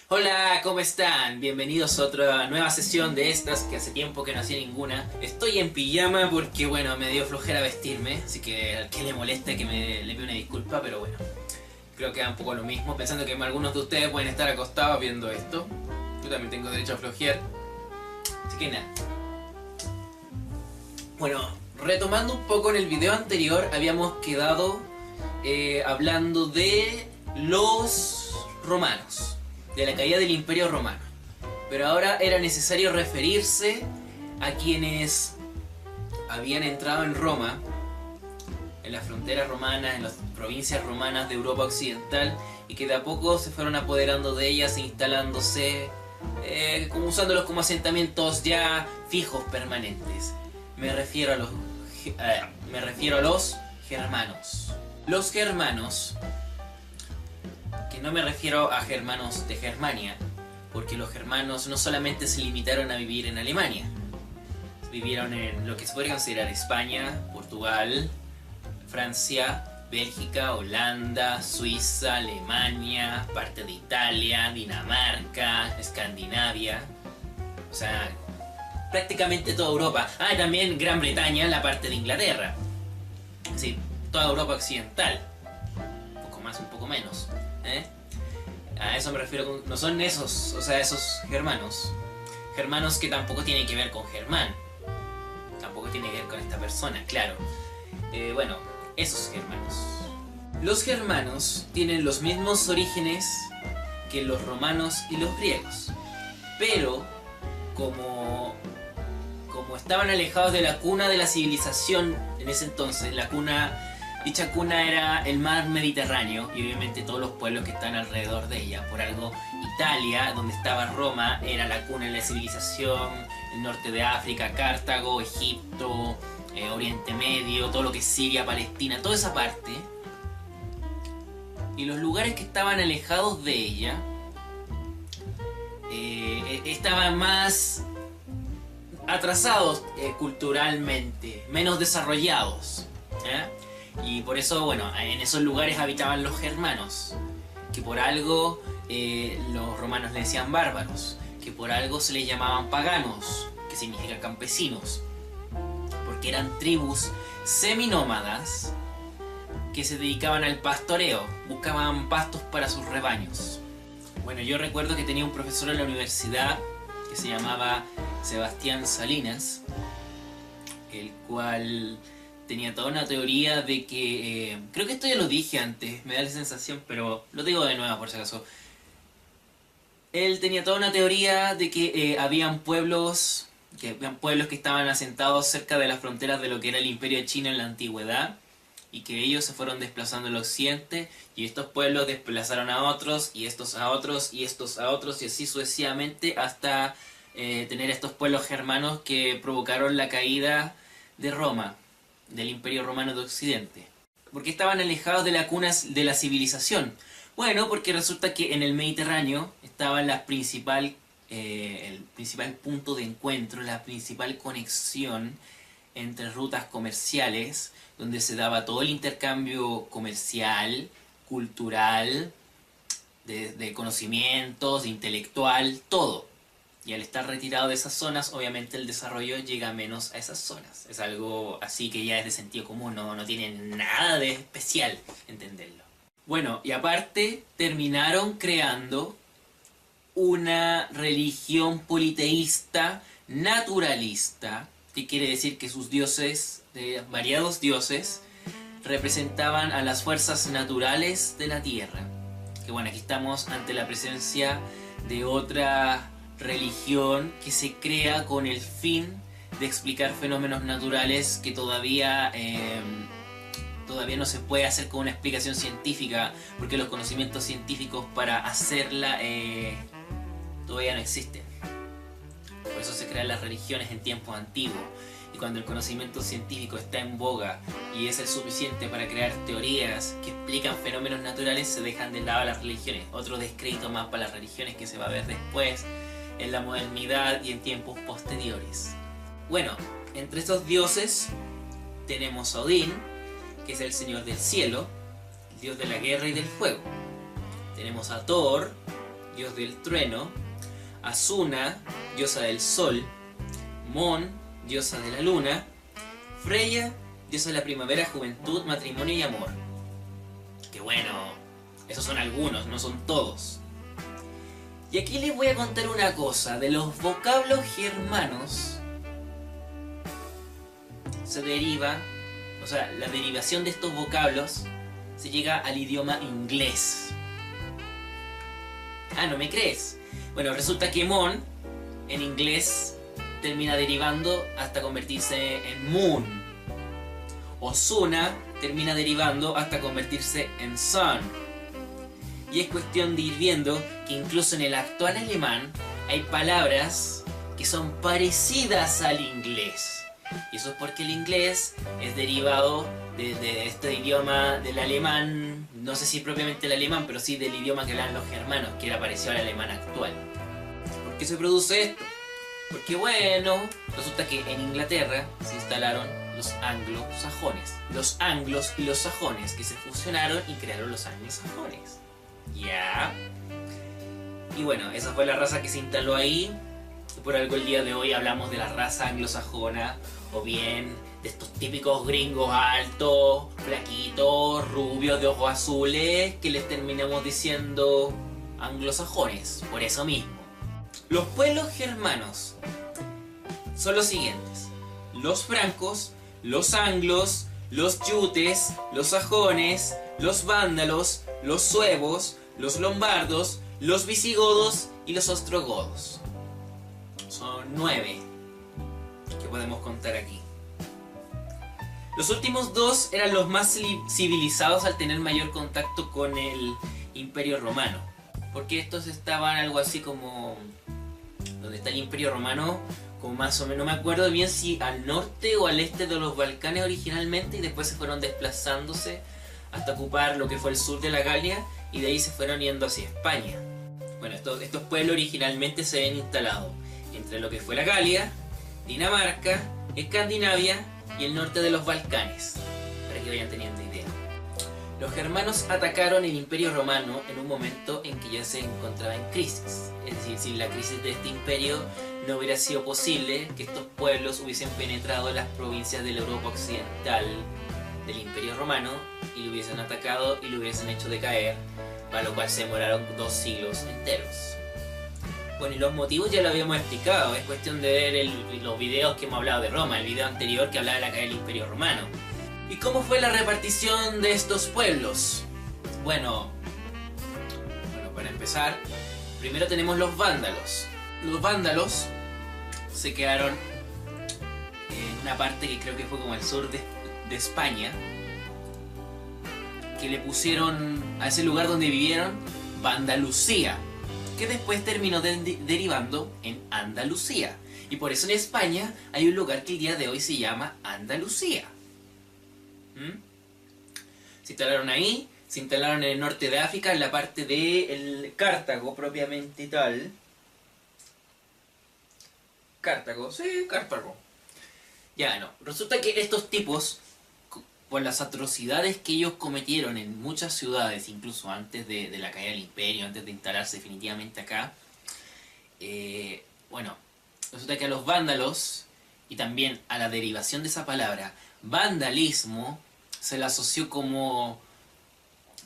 Hola, ¿cómo están? Bienvenidos a otra nueva sesión de estas, que hace tiempo que no hacía ninguna. Estoy en pijama porque, bueno, me dio flojera vestirme, así que al que le moleste que le pida una disculpa, pero bueno, creo que da un poco lo mismo, pensando que algunos de ustedes pueden estar acostados viendo esto. Yo también tengo derecho a flojear, así que nada. Bueno, retomando un poco en el video anterior, habíamos quedado hablando de los romanos, de la caída del Imperio Romano. Pero ahora era necesario referirse a quienes habían entrado en Roma, en las fronteras romanas, en las provincias romanas de Europa Occidental, y que de a poco se fueron apoderando de ellas e instalándose, como usándolos como asentamientos ya fijos, permanentes. Me refiero a los germanos. Los germanos, que no me refiero a germanos de Germania, porque los germanos no solamente se limitaron a vivir en Alemania, vivieron en lo que se podría considerar España, Portugal, Francia, Bélgica, Holanda, Suiza, Alemania, parte de Italia, Dinamarca, Escandinavia, o sea, prácticamente toda Europa. Ah, y también Gran Bretaña, la parte de Inglaterra. Sí, toda Europa occidental. Un poco más, un poco menos. A eso me refiero, no son esos, o sea, esos germanos. Germanos que tampoco tienen que ver con Germán. Tampoco tiene que ver con esta persona, claro. Bueno, esos germanos. Los germanos tienen los mismos orígenes que los romanos y los griegos. Pero, como estaban alejados de la cuna de la civilización en ese entonces, dicha cuna era el mar Mediterráneo y obviamente todos los pueblos que están alrededor de ella. Por algo, Italia, donde estaba Roma, era la cuna de la civilización, el norte de África, Cartago, Egipto, Oriente Medio, todo lo que es Siria, Palestina, toda esa parte. Y los lugares que estaban alejados de ella estaban más atrasados culturalmente, menos desarrollados. Y por eso, bueno, en esos lugares habitaban los germanos, que por algo los romanos le decían bárbaros, que por algo se les llamaban paganos, que significa campesinos, porque eran tribus seminómadas que se dedicaban al pastoreo, buscaban pastos para sus rebaños. Bueno, yo recuerdo que tenía un profesor en la universidad que se llamaba Sebastián Salinas, el cual tenía toda una teoría de que, creo que esto ya lo dije antes, me da la sensación, pero lo digo de nuevo por si acaso. Él tenía toda una teoría de que habían pueblos que estaban asentados cerca de las fronteras de lo que era el Imperio Chino en la antigüedad, y que ellos se fueron desplazando al occidente, y estos pueblos desplazaron a otros, y estos a otros, y estos a otros, y así sucesivamente hasta tener estos pueblos germanos que provocaron la caída de Roma, del Imperio Romano de Occidente. ¿Por qué estaban alejados de la cuna de la civilización? Bueno, porque resulta que en el Mediterráneo estaba el principal punto de encuentro, la principal conexión entre rutas comerciales, donde se daba todo el intercambio comercial, cultural, de conocimientos, de intelectual, todo. Y al estar retirado de esas zonas, obviamente el desarrollo llega menos a esas zonas. Es algo así que ya es de sentido común, no tiene nada de especial entenderlo. Bueno, y aparte terminaron creando una religión politeísta, naturalista, que quiere decir que sus dioses, variados dioses, representaban a las fuerzas naturales de la tierra. Que bueno, aquí estamos ante la presencia de otra religión que se crea con el fin de explicar fenómenos naturales que todavía no se puede hacer con una explicación científica, porque los conocimientos científicos para hacerla todavía no existen. Por eso se crean las religiones en tiempos antiguos, y cuando el conocimiento científico está en boga y es el suficiente para crear teorías que explican fenómenos naturales, se dejan de lado las religiones. Otro descrédito más para las religiones que se va a ver después, en la modernidad y en tiempos posteriores. Bueno, entre estos dioses tenemos a Odín, que es el señor del cielo, el dios de la guerra y del fuego. Tenemos a Thor, dios del trueno, Asuna, diosa del sol, Mon, diosa de la luna, Freya, diosa de la primavera, juventud, matrimonio y amor. Que bueno, esos son algunos, no son todos. Y aquí les voy a contar una cosa, de los vocablos germanos se deriva, o sea, la derivación de estos vocablos se llega al idioma inglés. Ah, ¿no me crees? Bueno, resulta que Mon, en inglés, termina derivando hasta convertirse en Moon. Osuna termina derivando hasta convertirse en Sun. Y es cuestión de ir viendo que incluso en el actual alemán hay palabras que son parecidas al inglés. Y eso es porque el inglés es derivado de este idioma del alemán, no sé si propiamente el alemán, pero sí del idioma que hablan los germanos, que era parecido al alemán actual. ¿Por qué se produce esto? Porque bueno, resulta que en Inglaterra se instalaron los anglosajones. Los anglos y los sajones que se fusionaron y crearon los anglosajones. ¿Ya? Y bueno, esa fue la raza que se instaló ahí. Por algo el día de hoy hablamos de la raza anglosajona, o bien de estos típicos gringos altos, flaquitos, rubios de ojos azules, que les terminamos diciendo anglosajones, por eso mismo. Los pueblos germanos son los siguientes: los francos, los anglos, los jutes, los sajones, los vándalos, los suevos, los lombardos, los visigodos y los ostrogodos. Son 9 que podemos contar aquí. Los últimos 2 eran los más civilizados al tener mayor contacto con el Imperio Romano, porque estos estaban algo así como donde está el Imperio Romano, como más o menos, no me acuerdo bien si al norte o al este de los Balcanes originalmente, y después se fueron desplazándose hasta ocupar lo que fue el sur de la Galia, y de ahí se fueron yendo hacia España. Bueno, estos pueblos originalmente se habían instalado entre lo que fue la Galia, Dinamarca, Escandinavia y el norte de los Balcanes, para que vayan teniendo idea. Los germanos atacaron el Imperio Romano en un momento en que ya se encontraba en crisis. Es decir, sin la crisis de este imperio no hubiera sido posible que estos pueblos hubiesen penetrado las provincias de la Europa occidental del Imperio Romano y lo hubiesen atacado y lo hubiesen hecho decaer, para lo cual se demoraron 2 siglos enteros. Bueno, y los motivos ya lo habíamos explicado, es cuestión de ver los videos que hemos hablado de Roma, el video anterior que hablaba de la caída del Imperio Romano. ¿Y cómo fue la repartición de estos pueblos? Bueno, para empezar, primero tenemos los vándalos. Los vándalos se quedaron en una parte que creo que fue como el sur de España, que le pusieron a ese lugar donde vivieron Vandalucía, que después terminó derivando en Andalucía. Y por eso en España hay un lugar que el día de hoy se llama Andalucía. Se instalaron ahí, se instalaron en el norte de África, en la parte de Cartago propiamente tal. Cartago, sí, Cartago. Ya, no. Resulta que estos tipos, por las atrocidades que ellos cometieron en muchas ciudades, incluso antes de la caída del imperio, antes de instalarse definitivamente acá, bueno, resulta que a los vándalos, y también a la derivación de esa palabra, vandalismo, se le asoció como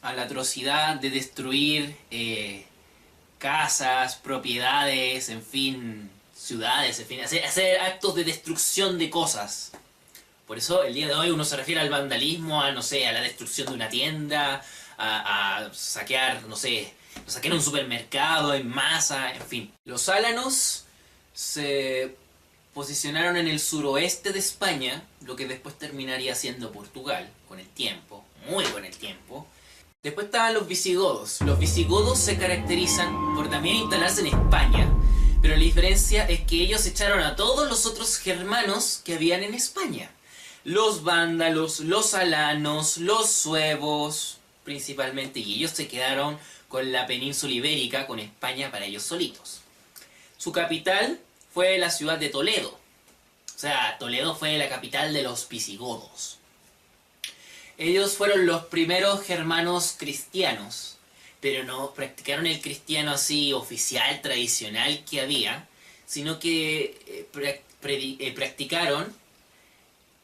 a la atrocidad de destruir casas, propiedades, en fin, ciudades, en fin, hacer actos de destrucción de cosas. Por eso el día de hoy uno se refiere al vandalismo, a, no sé, a la destrucción de una tienda, a saquear, no sé, saquear un supermercado en masa, en fin. Los álanos se posicionaron en el suroeste de España, lo que después terminaría siendo Portugal, con el tiempo, muy con el tiempo. Después estaban los visigodos. Los visigodos se caracterizan por también instalarse en España, pero la diferencia es que ellos echaron a todos los otros germanos que habían en España. Los vándalos, los alanos, los suevos, principalmente, y ellos se quedaron con la península ibérica, con España para ellos solitos. Su capital fue la ciudad de Toledo. O sea, Toledo fue la capital de los visigodos. Ellos fueron los primeros germanos cristianos, pero no practicaron el cristiano así oficial, tradicional que había, sino que practicaron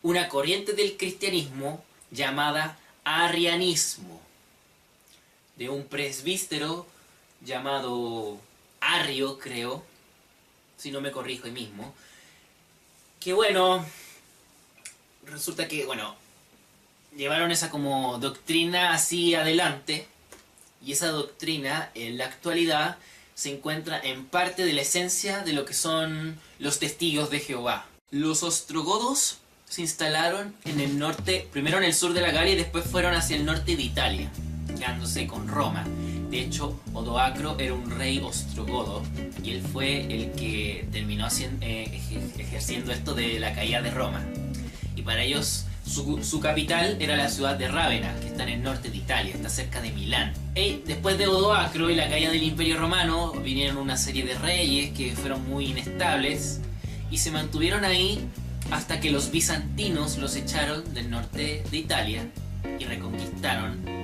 una corriente del cristianismo llamada arrianismo, de un presbítero llamado Arrio, creo, si no me corrijo ahí mismo, que bueno, resulta que, bueno, llevaron esa como doctrina así adelante, y esa doctrina en la actualidad se encuentra en parte de la esencia de lo que son los testigos de Jehová. Los ostrogodos se instalaron en el norte, primero en el sur de la Galia y después fueron hacia el norte de Italia, quedándose con Roma. De hecho, Odoacro era un rey ostrogodo y él fue el que terminó ejerciendo esto de la caída de Roma. Y para ellos su capital era la ciudad de Rávena, que está en el norte de Italia, está cerca de Milán. Y después de Odoacro y la caída del Imperio Romano vinieron una serie de reyes que fueron muy inestables y se mantuvieron ahí hasta que los bizantinos los echaron del norte de Italia y reconquistaron.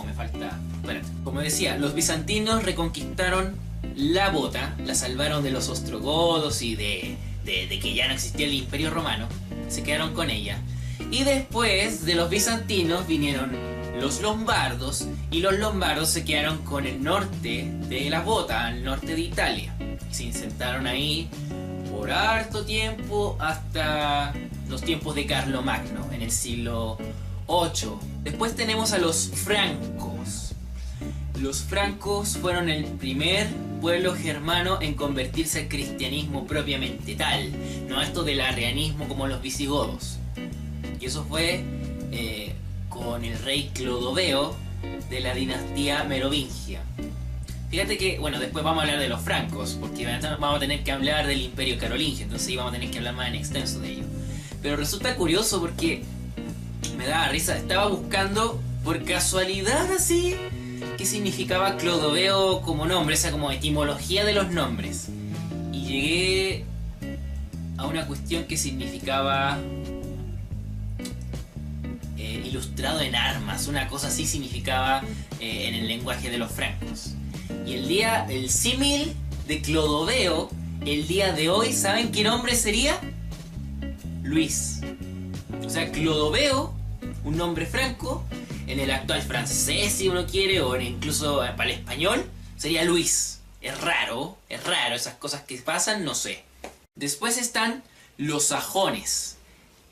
Me falta. Espérate. Como decía, los bizantinos reconquistaron la bota, la salvaron de los ostrogodos y de que ya no existía el Imperio Romano. Se quedaron con ella. Y después de los bizantinos vinieron los lombardos, y los lombardos se quedaron con el norte de la bota, al norte de Italia. Y se sentaron ahí por harto tiempo hasta los tiempos de Carlomagno, en el siglo VIII. Después tenemos a los francos. Los francos fueron el primer pueblo germano en convertirse al cristianismo propiamente tal, no esto del arrianismo como los visigodos. Y eso fue con el rey Clodoveo de la dinastía merovingia. Fíjate que, bueno, después vamos a hablar de los francos, porque vamos a tener que hablar del imperio carolingio, entonces sí vamos a tener que hablar más en extenso de ello. Pero resulta curioso porque me daba risa, estaba buscando por casualidad así qué significaba Clodoveo como nombre, o sea, como etimología de los nombres. Y llegué a una cuestión que significaba ilustrado en armas, una cosa así significaba en el lenguaje de los francos. Y el símil de Clodoveo, el día de hoy, ¿saben qué nombre sería? Luis. O sea, Clodoveo, un nombre franco, en el actual francés si uno quiere, o incluso para el español, sería Luis. Es raro, esas cosas que pasan, no sé. Después están los sajones.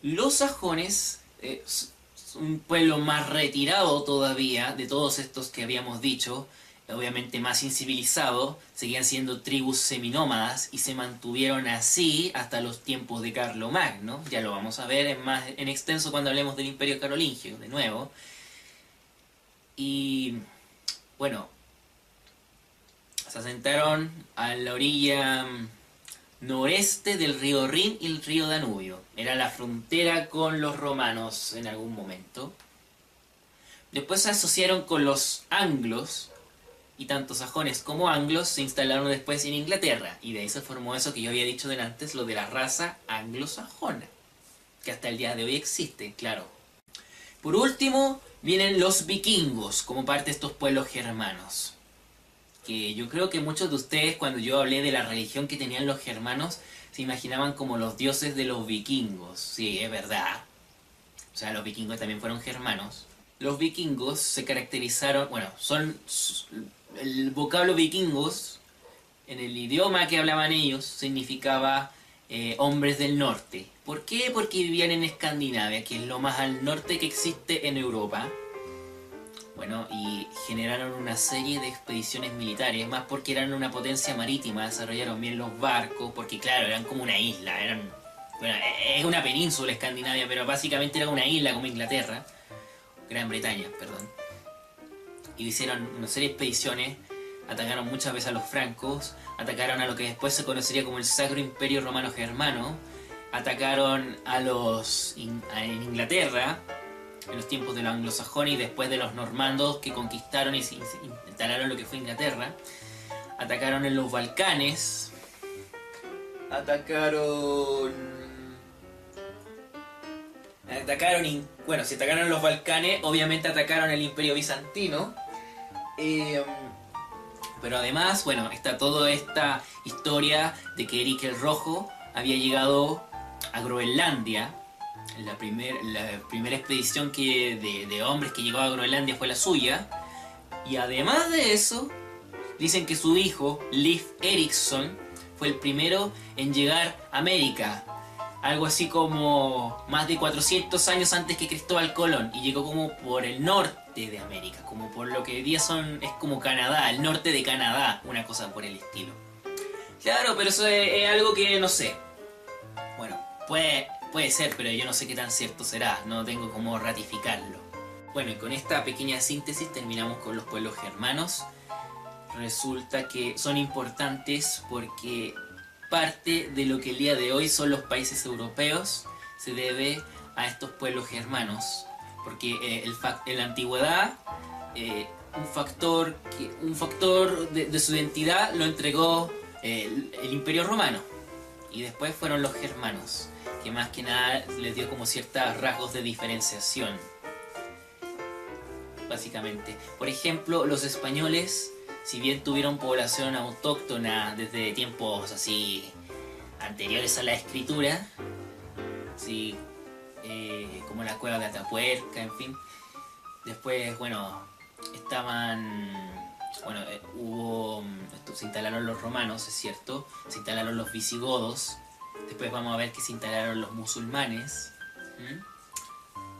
Los sajones es un pueblo más retirado todavía de todos estos que habíamos dicho, obviamente más incivilizado, seguían siendo tribus seminómadas y se mantuvieron así hasta los tiempos de Carlomagno. Ya lo vamos a ver más en extenso cuando hablemos del Imperio Carolingio, de nuevo. Y bueno, se asentaron a la orilla noreste del río Rin y el río Danubio. Era la frontera con los romanos en algún momento. Después se asociaron con los anglos, y tanto sajones como anglos se instalaron después en Inglaterra, y de ahí se formó eso que yo había dicho antes, lo de la raza anglosajona, que hasta el día de hoy existe, claro. Por último, vienen los vikingos, como parte de estos pueblos germanos. Que yo creo que muchos de ustedes, cuando yo hablé de la religión que tenían los germanos, se imaginaban como los dioses de los vikingos. Sí, es verdad. O sea, los vikingos también fueron germanos. Los vikingos se caracterizaron, bueno, el vocablo vikingos, en el idioma que hablaban ellos, significaba hombres del norte. ¿Por qué? Porque vivían en Escandinavia, que es lo más al norte que existe en Europa. Bueno, y generaron una serie de expediciones militares, más porque eran una potencia marítima, desarrollaron bien los barcos, porque claro, eran como una isla, bueno, es una península Escandinavia, pero básicamente era una isla como Inglaterra, Gran Bretaña, perdón. Y hicieron una serie de expediciones, atacaron muchas veces a los francos, atacaron a lo que después se conocería como el Sacro Imperio Romano Germano, atacaron en Inglaterra, en los tiempos de los anglosajones y después de los normandos que conquistaron y se instalaron lo que fue Inglaterra. Atacaron en los Balcanes. Atacaron Bueno, si atacaron los Balcanes, obviamente atacaron el Imperio Bizantino. Pero además, bueno, está toda esta historia de que Eric el Rojo había llegado a Groenlandia. La primera expedición de hombres que llegó a Groenlandia fue la suya. Y además de eso, dicen que su hijo, Leif Erikson, fue el primero en llegar a América. Algo así como más de 400 años antes que Cristóbal Colón. Y llegó como por el norte de América, como por lo que hoy día es como Canadá, el norte de Canadá, una cosa por el estilo. Claro, pero eso es algo que no sé. Bueno, puede ser, pero yo no sé qué tan cierto será, no tengo cómo ratificarlo. Bueno, y con esta pequeña síntesis terminamos con los pueblos germanos. Resulta que son importantes porque parte de lo que el día de hoy son los países europeos se debe a estos pueblos germanos. Porque en la antigüedad un factor de su identidad lo entregó el Imperio Romano. Y después fueron los germanos, que más que nada les dio como ciertos rasgos de diferenciación. Básicamente. Por ejemplo, los españoles, si bien tuvieron población autóctona desde tiempos así anteriores a la escritura, así, como la cueva de Atapuerca, en fin. Después, bueno, se instalaron los romanos, es cierto, se instalaron los visigodos, después vamos a ver que se instalaron los musulmanes,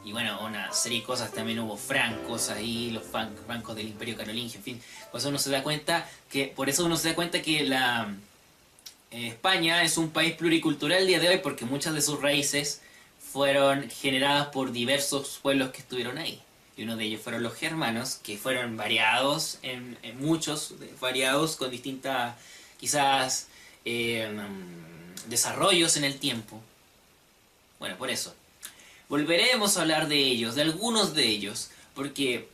y bueno, una serie de cosas, también hubo francos ahí, los francos del Imperio Carolingio, en fin. Por eso uno se da cuenta que España es un país pluricultural el día de hoy, porque muchas de sus raíces fueron generadas por diversos pueblos que estuvieron ahí. Y uno de ellos fueron los germanos, que fueron variados, muchos variados, con distintas, quizás, desarrollos en el tiempo. Bueno, por eso. Volveremos a hablar de ellos, de algunos de ellos, porque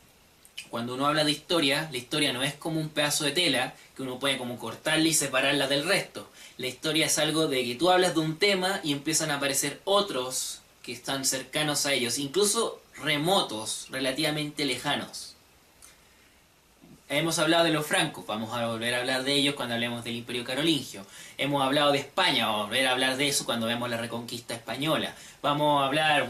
cuando uno habla de historia, la historia no es como un pedazo de tela que uno puede como cortarla y separarla del resto. La historia es algo de que tú hablas de un tema y empiezan a aparecer otros que están cercanos a ellos, incluso remotos, relativamente lejanos. Hemos hablado de los francos, vamos a volver a hablar de ellos cuando hablemos del Imperio Carolingio. Hemos hablado de España, vamos a volver a hablar de eso cuando vemos la Reconquista Española. Vamos a hablar,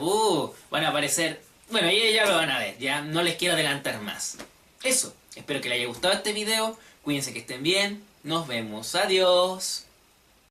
van a aparecer, bueno, ya lo van a ver, ya no les quiero adelantar más. Eso, espero que les haya gustado este video, cuídense que estén bien, nos vemos, adiós.